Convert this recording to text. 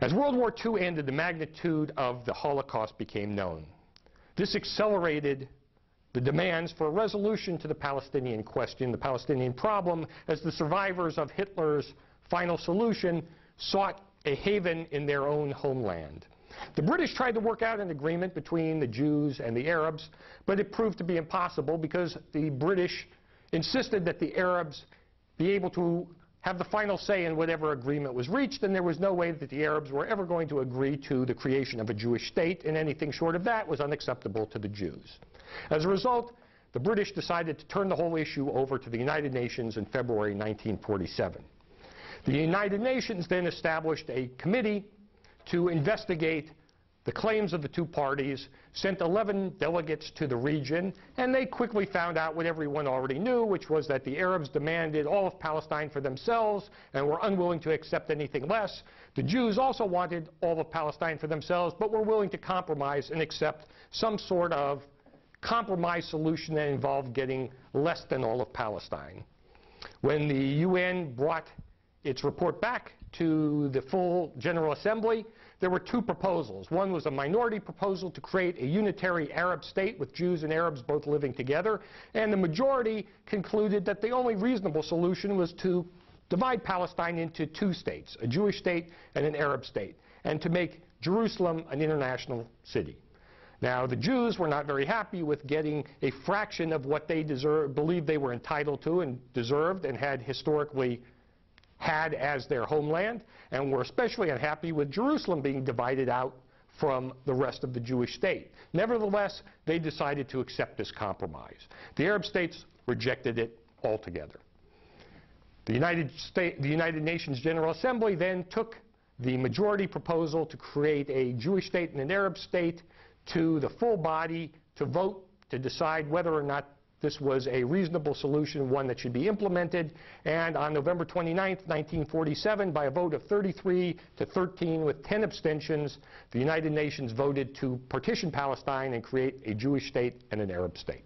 As World War II ended, the magnitude of the Holocaust became known. This accelerated the demands for a resolution to the Palestinian question, the Palestinian problem, as the survivors of Hitler's final solution sought a haven in their own homeland. The British tried to work out an agreement between the Jews and the Arabs, but it proved to be impossible because the British insisted that the Arabs be able to have the final say in whatever agreement was reached, and there was no way that the Arabs were ever going to agree to the creation of a Jewish state, and anything short of that was unacceptable to the Jews. As a result, the British decided to turn the whole issue over to the United Nations in February 1947. The United Nations then established a committee to investigate the claims of the two parties, sent 11 delegates to the region, and they quickly found out what everyone already knew, which was that the Arabs demanded all of Palestine for themselves and were unwilling to accept anything less. The Jews also wanted all of Palestine for themselves, but were willing to compromise and accept some sort of compromise solution that involved getting less than all of Palestine. When the UN brought its report back to the full General Assembly, there were two proposals. One was a minority proposal to create a unitary Arab state with Jews and Arabs both living together, and the majority concluded that the only reasonable solution was to divide Palestine into two states, a Jewish state and an Arab state, and to make Jerusalem an international city. Now, the Jews were not very happy with getting a fraction of what they believed they were entitled to and deserved and had historically had as their homeland, and were especially unhappy with Jerusalem being divided out from the rest of the Jewish state. Nevertheless, they decided to accept this compromise. The Arab states rejected it altogether. The United Nations General Assembly then took the majority proposal to create a Jewish state and an Arab state to the full body to vote to decide whether or not this was a reasonable solution, one that should be implemented, and on November 29th, 1947, by a vote of 33 to 13 with 10 abstentions, the United Nations voted to partition Palestine and create a Jewish state and an Arab state.